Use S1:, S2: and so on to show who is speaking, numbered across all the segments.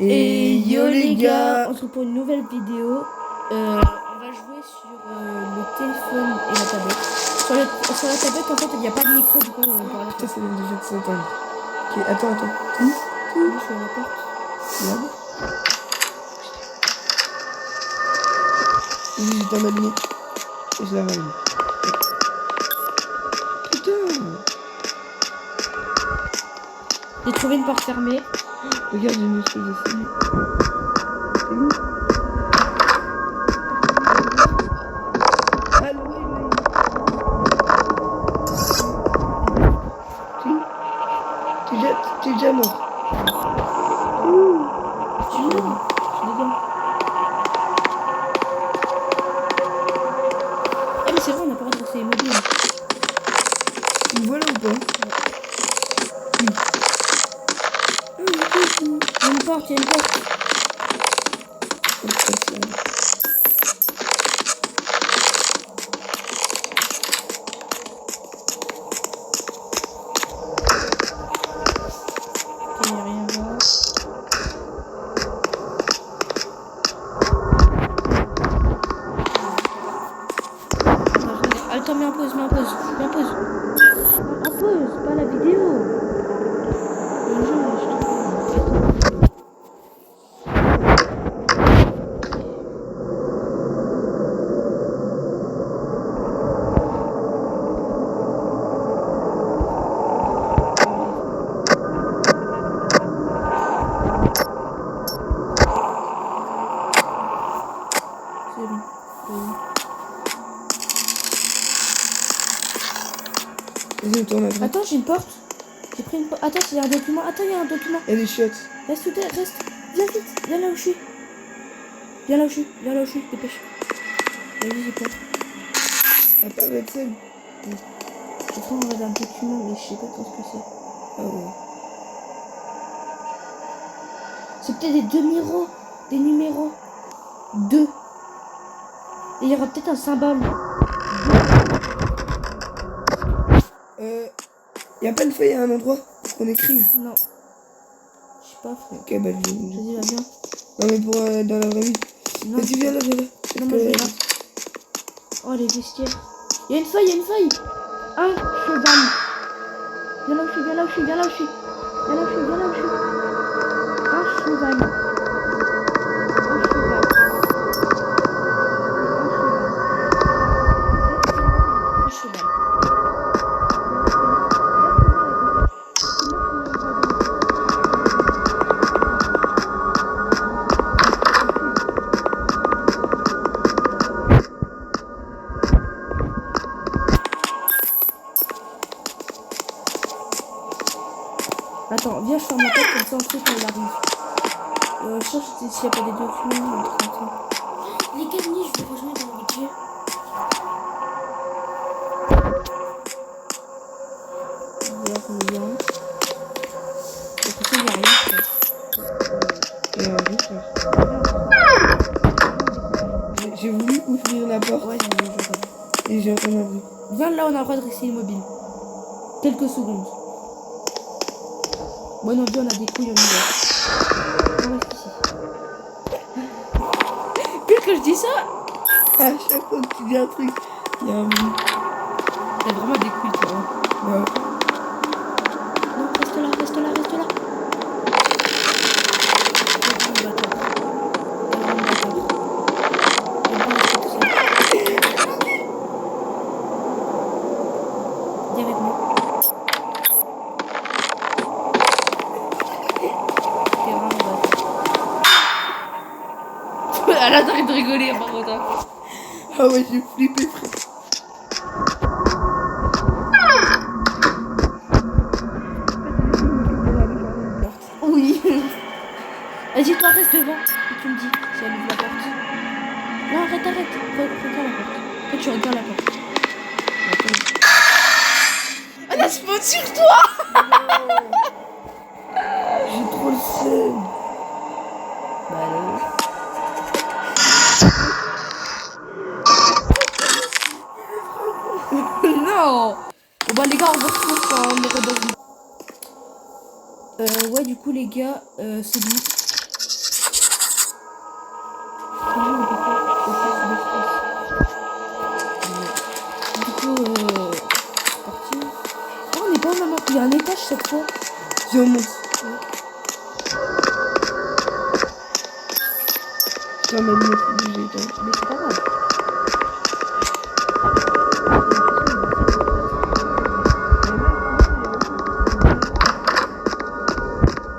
S1: Et yo les gars,
S2: on se retrouve pour une nouvelle vidéo. On va jouer sur le téléphone et la tablette. Sur la tablette, en fait, il n'y a pas de micro, du coup, on pourra la
S1: putain,
S2: faire.
S1: ça vient déjà de s'entendre. Ok, attends.
S2: Oui, je suis à la porte.
S1: Merde. Oui, j'étais en allumé. Et je la rallume. Putain.
S2: J'ai trouvé une porte fermée.
S1: Regarde, j'ai une espèce de cellule. C'est où? Ah, le ouais. T'es déjà mort.
S2: Je suis dedans. Ah, mais c'est vrai, on n'a pas le droit de rester immobile.
S1: Tu me vois là ou pas? Oui.
S2: Il y a une porte, il y a une porte. Ok, il n'y a rien là. Attends, mets en pause. En pause, pas la vidéo. Le jeu, je trouve. C'est bon.
S1: Vas-y, on tourne à droite.
S2: Attends, j'ai une porte. J'ai pris une porte. Attends, il y a un document. Attends, il y a un document.
S1: Il y a des chiottes.
S2: Reste. Viens vite. Viens là où je suis. Dépêche. Vas-y, j'ai peur.
S1: T'as pas d'être seul.
S2: Après, on regarde un document, mais je sais pas trop ce que c'est.
S1: Ah ouais.
S2: C'est peut-être des numéros. 2. Et il y aura peut-être un symbole.
S1: Y a pas une feuille à un endroit pour qu'on écrive?
S2: Non. Je sais pas, frère.
S1: Ok, bah je vais.
S2: Vas-y, va bien.
S1: Non, mais pour dans la vraie vie.
S2: Non,
S1: Vas-y, viens là.
S2: non, moi je vais là. Oh, les vestiaires. Il y a une feuille. Un cheval. Viens là où je suis. Un cheval. Attends, viens, je ferme ma porte comme ça on sait quand il arrive. Je cherche s'il n'y a pas des documents ou un truc comme ça. Les gars, je vais rejoindre dans le budget. Rien. De toute façon, il n'y a rien.
S1: J'ai voulu ouvrir la porte.
S2: Ouais, j'ai voulu ouvrir.
S1: Et j'ai entendu un bruit.
S2: Viens là, on a le droit de rester immobile. Quelques secondes. Bon, non, viens, on a des couilles, on y va. On reste ici. Pire que je dis ça.
S1: À chaque fois que tu dis un truc, il y a un bruit.
S2: T'as vraiment des couilles, toi.
S1: Ouais.
S2: Non, reste là. Viens avec moi. T'es vraiment bâtard. Elle a arrêté de rigoler, par contre.
S1: Ah ouais, j'ai flippé, frère.
S2: Oui. Vas-y, toi, reste devant. Et tu me dis si elle ouvre la porte. Non, arrête. Regarde la porte. Toi, tu regardes la porte. Elle a spawn sur toi.
S1: J'ai trop le seum.
S2: Bah, allez. Non. Bon, bah, les gars, on se retrouve quand on est redevenu. Ouais, du coup, les gars, c'est bon. toi.
S1: Viens, on monte. Putain, ma montre obligée, toi.
S2: Mais c'est pas grave.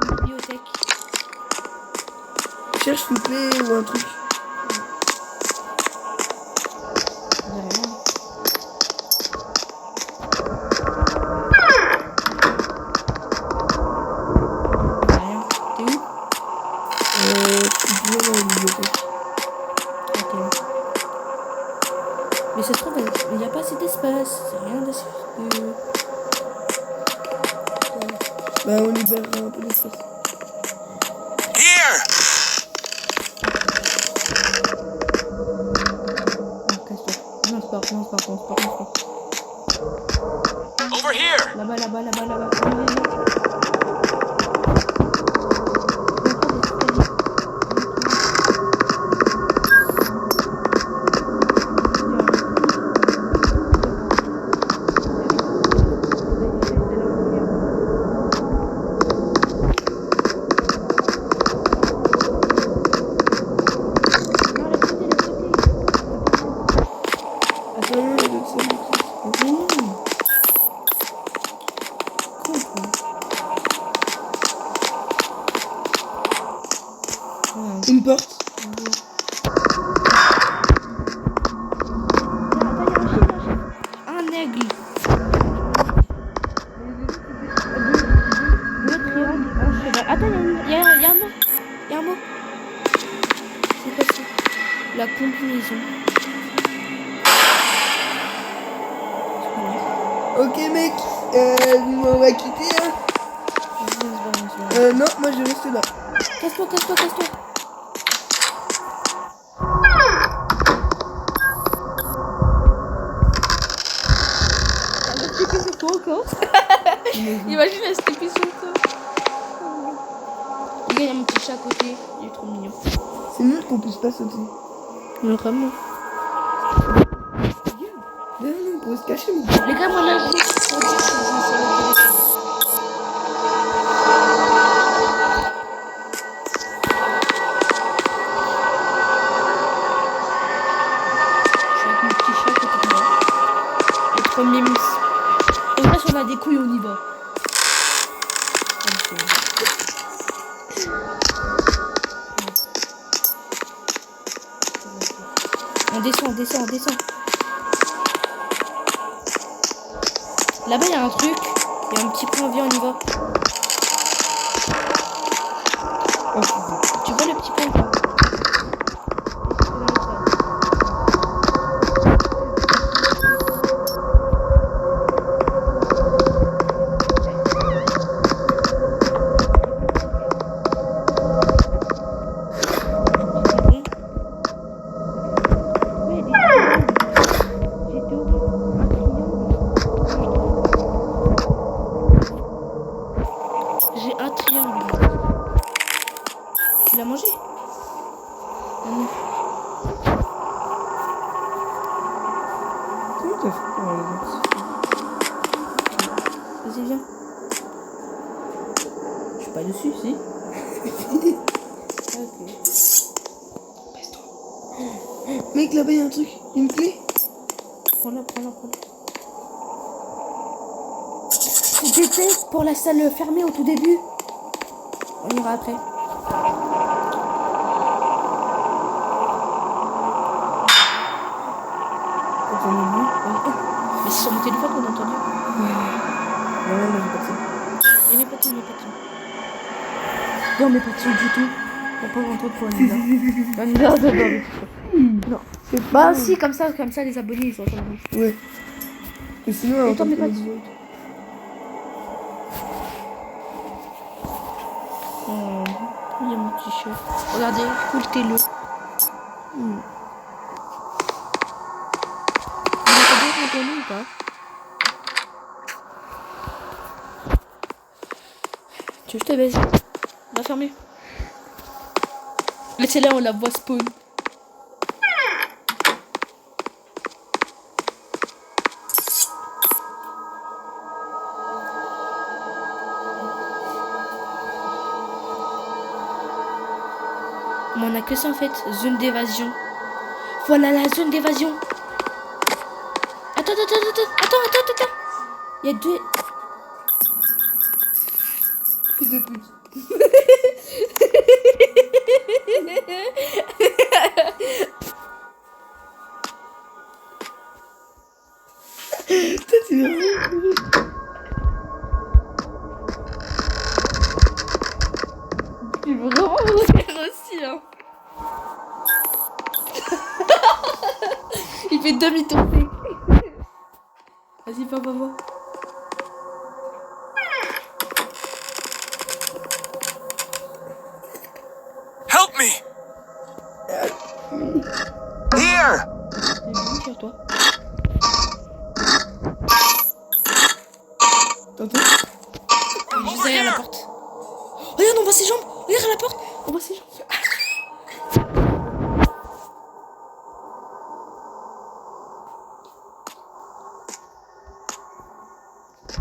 S2: Une bibliothèque.
S1: Cherche une clé ou un truc.
S2: J'ai rien. J'ai rien. T'es où?
S1: Toujours dans la bibliothèque.
S2: Ok. Mais ça se trouve, il n'y a pas assez d'espace. C'est rien d'assez.
S1: Bah, on libère un peu d'espace.
S3: Here!
S2: Non, casse-toi. Non, c'est pas. Non, c'est pas. Non, c'est pas. Non, c'est pas.
S3: Over here!
S2: Là-bas, là-bas, là-bas, là-bas. Viens, viens, viens. Il y a encore des escaliers.
S1: Attends, non, il y a d'autres salles.
S2: Mais non. Con, quoi.
S1: Une porte.
S2: Un aigle. Bleu triangle, un cheval. Attends, il y a un mot. Il y a un mot. C'est quoi ça? La combinaison.
S1: Ok, mec. On va quitter, hein. Non, moi, je reste là.
S2: Casse-toi, casse-toi, casse-toi. Elle va se taper sur toi encore. Imagine, elle se taper sur toi. Les gars, il y a mon petit chat à côté. Il est trop mignon.
S1: C'est nul qu'on puisse pas sauter.
S2: Vraiment.
S1: Non, non, on pourrait se cacher, mon gars.
S2: Les gars, moi là, je joue sur le téléphone. Je suis avec mon petit chat à côté de moi. Il est trop mignon. Et là, si on a des couilles, on y va. On descend, on descend, on descend. Là-bas, il y a un truc. Il y a un petit point, viens, on y va. Tu vois le petit point ou pas? J'ai un triangle. Tu l'as mangé? Non.
S1: Comment t'as fait pour aller là-dessus?
S2: Vas-y, viens. Je suis pas dessus, si. Ok.
S1: Mec, là-bas, il y a un truc. Une clé.
S2: Prends-la, prends-la, prends-la. Je déteste pour la salle fermée au tout début. On ira après.
S1: Attends, non,
S2: Mais c'est sur mon téléphone qu'on a entendu.
S1: non, non, j'ai pas ça.
S2: Et mes patins, mes patins. Non, mes patins du tout. On va pas rentrer pour un hiver. Non. Bah si, comme ça, les abonnés, ils sont entendus.
S1: Ouais. Mais sinon,
S2: Et toi, mes
S1: pas
S2: patins. Oh, il y a mon petit chat. Regardez, écoutez-le. Vous entendez reconnu ou pas? Tu veux que je te baise? Va fermer. Laissez-la, on la voit spawn. Mais on a que ça en fait. Zone d'évasion. Voilà la zone d'évasion. Attends. Il y a deux.
S1: Fils de pute. Toi, tu veux
S2: Tu veux vraiment mourir aussi, hein. Il fait demi-tour. Vas-y, va.
S3: Help me! Here!
S2: C'est bon sur toi.
S1: T'entends?
S2: Juste derrière la porte. Regarde, on voit ses jambes. Regarde la porte. On voit ses jambes.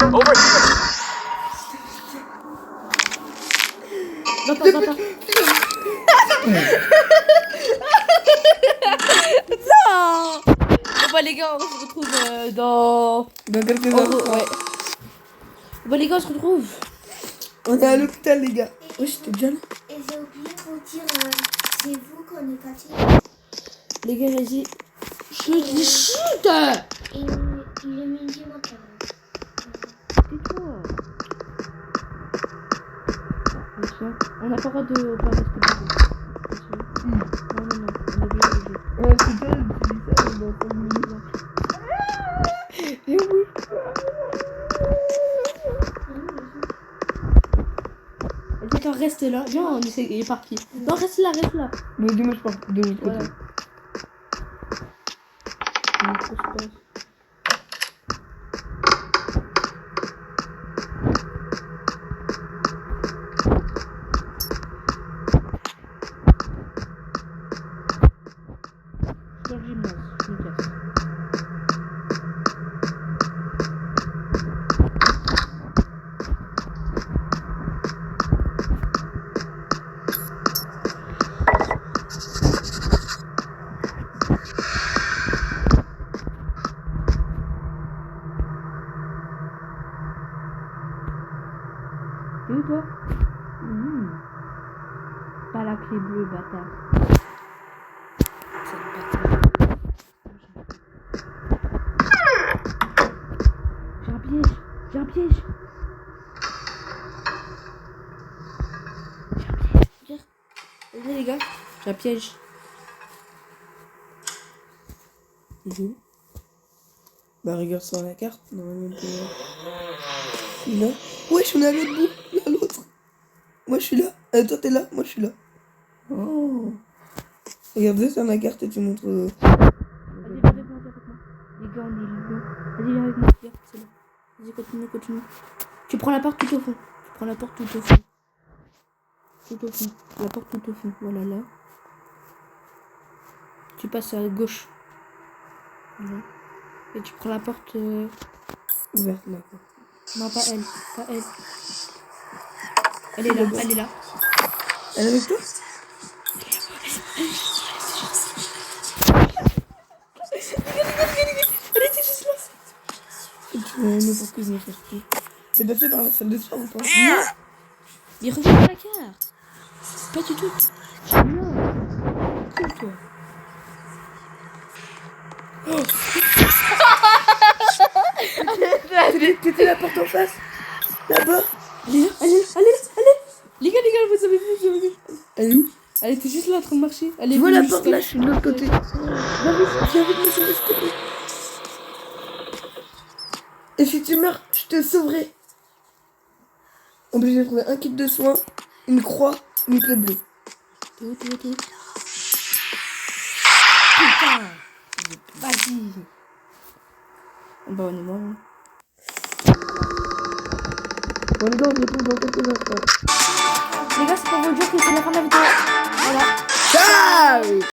S3: Over here!
S2: Va pas. Non. Bon bah les gars, on se retrouve dans
S1: quelques
S2: Oh,
S1: heures.
S2: ouais. Bon les gars, on se retrouve.
S1: On est à l'hôpital, les gars. Ouais, j'étais déjà là.
S4: Et j'ai oublié de vous dire, c'est vous qu'on est parti.
S2: Les gars, vas-y. Chut.
S4: Il est midi maintenant.
S2: Tais-toi. On n'a pas le droit de pas rester debout. Non. On est obligé.
S1: C'est toi, tu dis ça dans 5 minutes. Et oui.
S2: Vas-y, attends, reste là. Viens, on essaie. Il est parti. Non, reste là.
S1: Bon, dis-moi, je pars de l'autre
S2: Voilà.
S1: côté.
S2: Dans le gymnase, je me casse. T'es où toi? Pas la clé bleue, bâtard. J'ai un piège. Viens. Vas-y les gars, j'ai un piège.
S1: Il est où? Bah, regarde sur la carte. Normalement, il est là. Wesh, on est à l'autre bout. Il y a l'autre. Moi, je suis là. Toi, t'es là. Moi, je suis là. Oh. Regardez sur la carte et tu montres.
S2: Vas-y, viens avec moi. Les gars, on est là. Vas-y, viens avec moi. Viens, c'est là. Vas-y, continue. Tu prends la porte tout au fond. La porte tout au fond. La porte tout au fond. Voilà, là. Tu passes à gauche. Voilà. Et tu prends la porte...
S1: Ouverte, là.
S2: Non, pas elle. Elle est là.
S1: Elle est avec toi?
S2: Elle était juste là.
S1: Tu veux n'importe quoi, je me fais chier. T'es passé par la salle de sport ou pas?
S3: Here!
S2: Mais regarde la carte. Pas du tout. Non. Cool, toi.
S1: T'étais la porte en face? Là-bas?
S2: Allez. Les gars, vous avez vu.
S1: Elle est où?
S2: Elle était juste là en train de marcher. Elle est
S1: Tu vois la
S2: venue
S1: porte
S2: jusqu'à-
S1: là, je suis de l'autre côté. Viens vite me sauver, s'il te plaît. Et si tu meurs, je te sauverai. Obligé de trouver un kit de soins, une croix, une clé bleue.
S2: T'es où Putain. Vas-y. Bah on est mort. Hein.
S1: Bon les gars, on se retrouve dans quelques instants.
S2: Les gars, c'est pour vous dire que c'est la fin de la vidéo. Voilà.
S1: Ciao!